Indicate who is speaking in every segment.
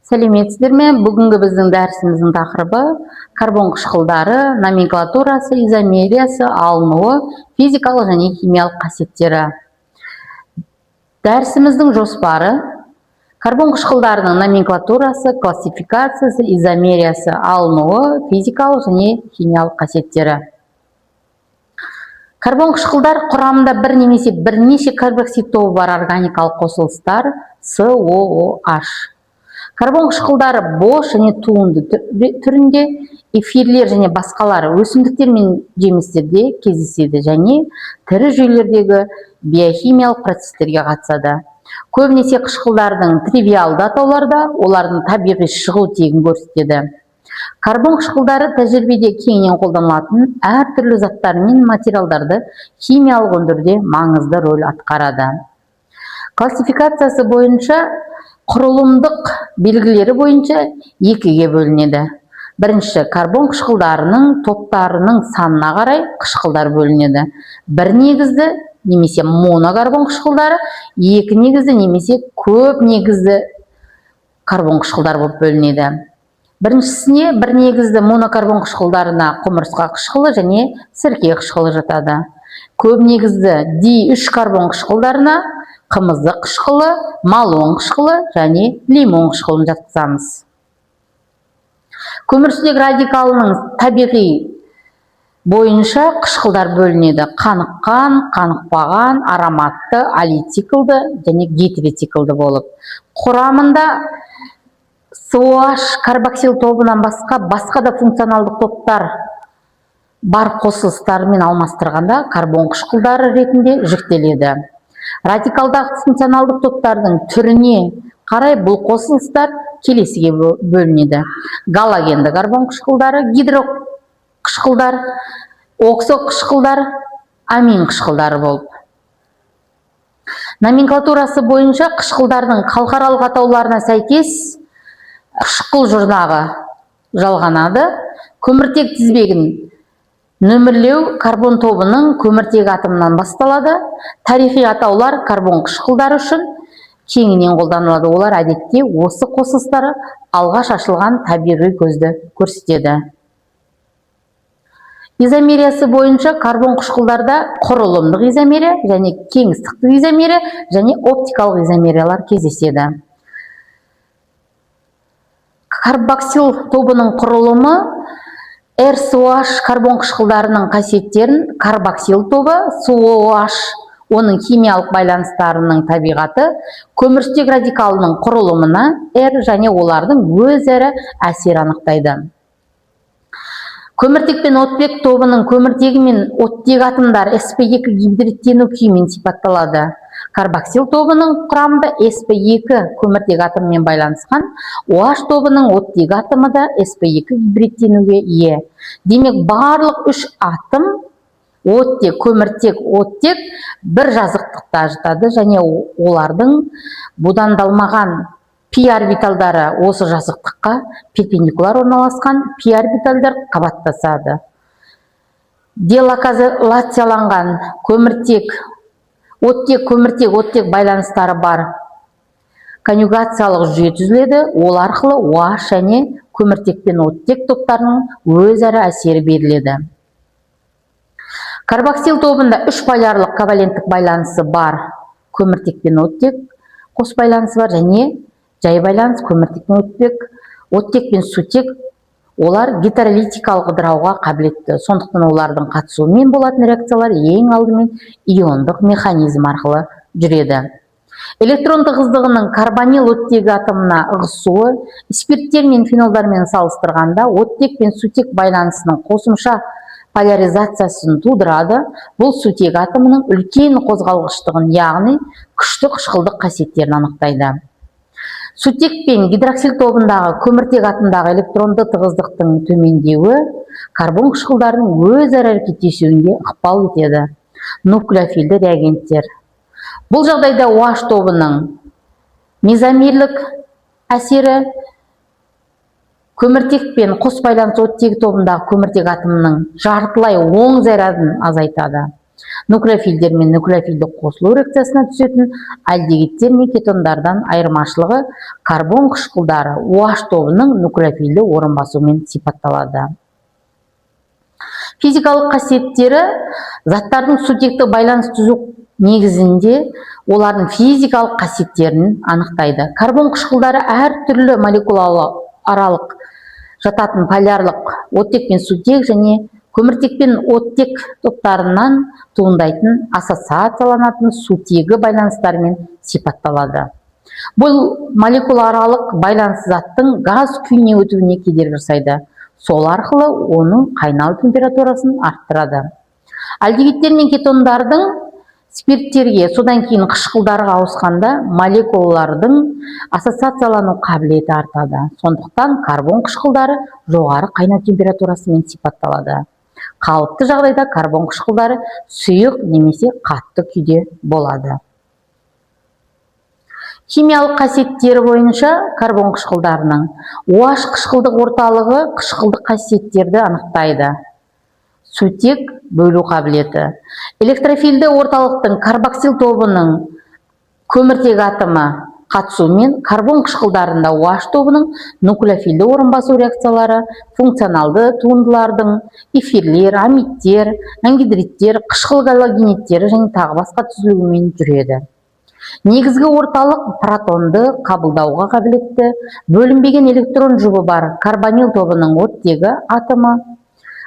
Speaker 1: Сәлеметсіздер ме? Бүгінгі біздің дәрісіміздің тақырыбы карбон қышқылдары, номенклатурасы, изомериясы, алынуы, физикалық және химиялық қасиеттері. Дәрісіміздің жоспары: карбон қышқылдарының номенклатурасы, классификациясы, изомериясы, алынуы, физикалық және химиялық қасиеттері. Карбон қышқылдар құрамында бір немесе бірнеше карбоксид тобы бар органикалық қосылыстар COOH. Карбон қышқылдары бос және туынды түрінде, эфирлер және басқалар өсімдіктер мен жемістерде кездеседі және тірі жүйелердегі биохимиялық процестерге қатысады. Көбінесе қышқылдардың тривиалды атауларда олардың табиғи шығу тегін көрсетеді. Карбон қышқылдары тәжірибеде кеңінен қолданылатын әртүрлі заттар мен материалдарды химиялық өндіруде маңызды рөл атқарады. Классификациясы бойынша құрылымдық белгілері бойынша екіге бөлінеді. Бірінші, карбон қышқылдарының топтарының санына қарай қышқылдар бөлінеді. Бір негізді немесе монокарбон қышқылдары, екі негізді немесе көп негізді карбон қышқылдар болып бөлінеді. Біріншісіне бір негізді монокарбон қышқылдарына құмырсқа қышқылы және сірке қышқылы жатады. Көп негізді D3 карбон қышқылдарына қымызды қышқылы, малон қышқылы және лимон қышқылын жатқызамыз. Көмірсутек радикалының табиғи бойынша қышқылдар бөлінеді: қаныққан, қанықпаған, ароматты, алициклді және гетероциклді болып. Құрамында COH карбоксил тобынан басқа да функционалдық топтар бар қосылыстармен алмастырғанда карбон қышқылдары ретінде жіктеледі. Радикалдағы функционалдық топтардың түріне қарай бұл қосылыстар келесіге бөлінеді: галогенді карбон қышқылдары, гидрокышқылдар, оксо қышқылдар, амин қышқылдары болып. Номенклатурасы бойынша қышқылдардың халықаралық атауларына сәйкес қышқыл жұрнағы жалғанады. Көміртек тізбегін нөмірлеу карбон тобының көміртек атомынан басталады. Тарихи атаулар карбон қышқылдары үшін кеңінен қолданылады. Олар әдетте осы қосылыстары алғаш ашылған табиғи көзді көрсетеді. Изомериясы бойынша карбон қышқылдарда құрылымдық изомерия және кеңістіктік изомерия және оптикалық изомериялар кездеседі. Карбоксил тобының құрылымы RCOH карбон қышқылдарының қасиеттерін: карбоксил тобы, COH, оның химиялық байланыстарының табиғаты, көмірсутек радикалының құрылымына R және олардың өзара әсері анықтайды. Көміртек пен оттек тобының көміртегі мен оттек атомдары sp2 гибридтену күйімен сипатталады. Карбоксил тобының құрамында sp2 көміртек атомымен байланысқан, OH тобының оттек атомы да sp2 гибридтенуге ие. Демек, барлық үш атом оттек, көміртек, оттек бір жазықтықта жатады және олардың будандалмаған пи орбитальдары осы жазықтыққа перпендикуляр орналасқан пи орбитальдар қабаттасады. Делокализацияланған көміртек, оттек байланыстары бар конъюгациялық жүйе түзіледі. Ол арқылы OH және көміртек пен оттек топтарының өзара әсері беріледі. Карбоксил тобында үш полярлық коваленттік байланысы бар. Көміртек пен оттек қос байланысы бар және жай байланыс көміртек пен оттек пен сутек. Олар гетеролитикалық ыдырауға қабілетті. Сондықтан олардың қатысуымен болатын реакциялар ең алдымен иондық механизм арқылы жүреді. Электрон тығыздығының карбонил оттегі атомына ығысуы спирттер мен фенолдармен салыстырғанда оттек пен сутек байланысының қосымша поляризациясын тудырады. Бұл сутек атомының үлкен қозғалғыштығын, яғни күшті қышқылдық қасиеттерін анықтайды. Сутек пен гидроксил тобындағы көміртек атомдағы электронды тығыздықтың төмендеуі карбон қышқылдарының өзара әрекеттесуіне ықпал етеді. Нуклеофильді реагенттер. Бұл жағдайда OH тобының мезомерлік әсері көміртек пен қос байланыс оттегі тобындағы көміртек атомының жартылай оң зарядын азайтады. Нуклеофилдер мен нуклеофилді қосылу реакциясына түсетін альдегидтер мен кетондардан айырмашылығы карбон қышқылдары OH тобының нуклеофилді орын басуымен сипатталады. Физикалық қасиеттері заттардың сутектік байланыс түзу негізінде олардың физикалық қасиеттерін анықтайды. Карбон қышқылдары әр түрлі молекулааралық жататын полярлық оттек пен сутек және көміртек пен оттек топтарынан туындайтын ассоциацияланатын сутегі байланыстарымен сипатталады. Бұл молекулааралық байланыс заттың газ күйіне өтуіне кедергі жасайды. Сол арқылы оның қайнау температурасын арттырады. Альдегидтер мен кетондардың спирттерге, содан кейін қышқылдарға ауысқанда молекулалардың ассоциациялану қабілеті артады. Сондықтан карбон қышқылдары жоғары қайнау температурасымен сипатталады. Қалыпты жағдайда карбон қышқылдары сұйық немесе қатты күйде болады. Химиялық қасиеттері бойынша карбон қышқылдарының OH қышқылдық орталығы қышқылдық қасиеттерді анықтайды. Сутек бөлу қабілеті. Электрофилді орталықтың карбоксил тобының көміртек атомы қатысуымен карбон қышқылдарында OH тобының нуклеофилді орын басу реакциялары функционалды туындылардың эфирлер, амидтер, ангидриттер, қышқыл галогенеттері және тағы басқа түзілуімен жүреді. Негізгі орталық протонды қабылдауға қабілетті бөлінбеген электрон жұбы бар карбонил тобының оттегі атомы.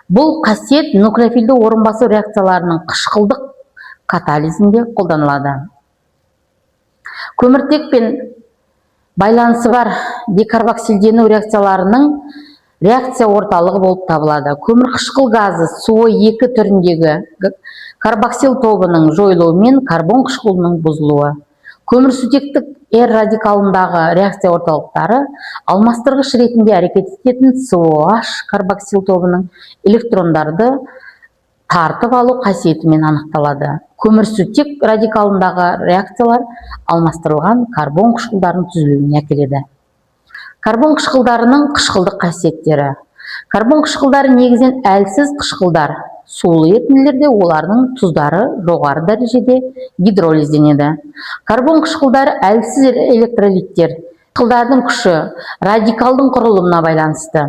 Speaker 1: Бұл қасиет нуклеофилді орын басу реакцияларының қышқылдық катализінде қолданылады. Көміртекпен байланысы бар декарбоксилдену реакцияларының реакция орталығы болып табылады. Көмір қышқыл газы СО2 түріндегі карбоксил тобының жойылуымен карбон қышқылының бұзылуы. Көмірсутектік R радикалындағы реакция орталықтары алмастырғыш ретінде әрекет ететін COH карбоксил тобының электрондарды тартып алу қасиетімен анықталады. Көмірсутек радикалындағы реакциялар алмастырылған карбон қышқылдарының түзілуіне әкеледі. Карбон қышқылдарының қышқылдық қасиеттері. Карбон қышқылдары негізінен әлсіз қышқылдар. Сулы ерітінділерде олардың тұздары жоғары дәрежеде гидролизденеді. Карбон қышқылдары әлсіз электролиттер. Қышқылдардың күші радикалдың құрылымына байланысты.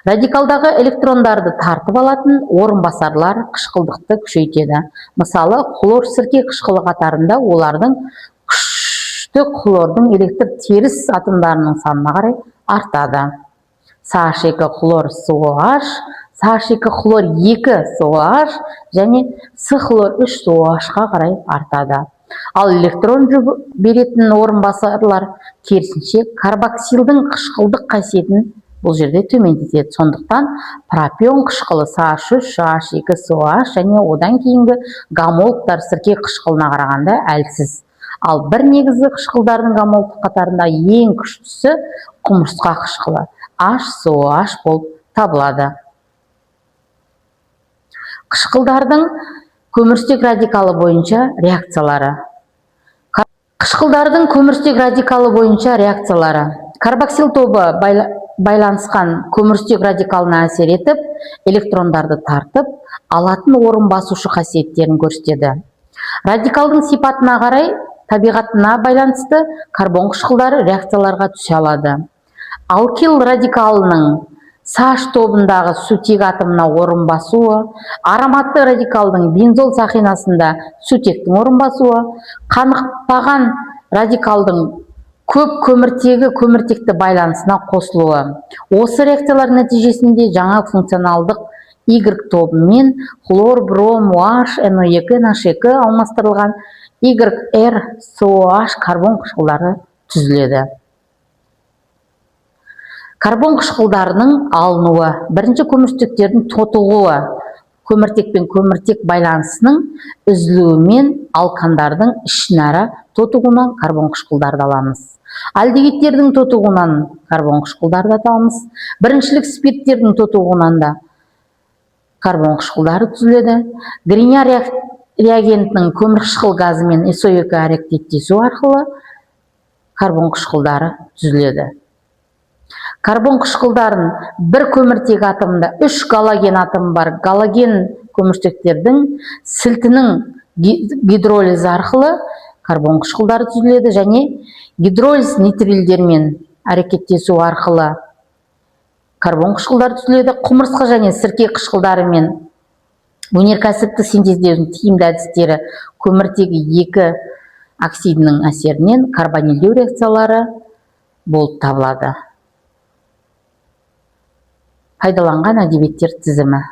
Speaker 1: Радикалдағы электрондарды тартып алатын орынбасарлар қышқылдықты күшейтеді. Мысалы, хлор сірке қышқылы қатарында олардың күшті хлордың электр теріс атомдарының санына қарай артады. CH2 хлор COH, CH2 хлор 2 COH және С хлор 3 COH-қа қарай артады. Ал электрон беретін орынбасарлар керісінше карбоксилдің қышқылдық қасиетін бұл жерде төмендетеді. Сондықтан пропион қышқылы CH3, CH2, COH және одан кейінгі гомологтар сірке қышқылына қарағанда әлсіз. Ал бір негізгі қышқылдардың гомологтық қатарында ең күштісі құмырсқа қышқылы HCOH болып табылады. Қышқылдардың көмірсутек радикалы бойынша реакциялары. Қышқылдардың көмірсутек радикалы бойынша реакциялары. Карбоксил тобы байланысқан көмірсутек радикалына әсер етіп, электрондарды тартып, алатын орын басушы қасиеттерін көрсетеді. Радикалдың сипатына қарай, табиғатына байланысты карбон қышқылдары реакцияларға түсе алады. Алкил радикалының CH тобындағы сутек атомына орын басуы, ароматты радикалдың бензол сақинасында сутектің орын басуы, қанықпаған радикалдың көп көміртекті байланысына қосылуы. Осы реакциялар нәтижесінде жаңа функционалдық Y тобымен хлор, бром, OH, NO2, NH2 алмастырылған YR, COH карбон қышқылдары түзіледі. Карбон қышқылдарының алынуы. Бірінші көмірсутектердің тотығуы. Көміртек пен көміртек байланысының үзілуімен алкандардың ішінара тотығуынан карбон қышқылдарды аламыз. Альдегидтердің тотығуынан карбон қышқылдарды аламыз. Біріншілік спирттердің тотығуынан да карбон қышқылдары түзіледі. Гриня реагентінің көмір қышқыл газымен SO2 әрекеттесу арқылы карбон қышқылдары түзіледі. Карбон қышқылдарын бір көміртек атомында 3 галоген атомы бар галоген көміртектердің сілтінің гидролизі арқылы карбон қышқылдары түзіледі және гидролиз нитрилдермен әрекеттесу арқылы карбон қышқылдары түзіледі. Құмырсқа және сірке қышқылдарымен өнеркәсіптік синтездеудің тиімді әдістері көміртегі екі оксидінің әсерінен карбонилдеу реакциялары болып табылады. Пайдаланған әдебиеттер тізімі.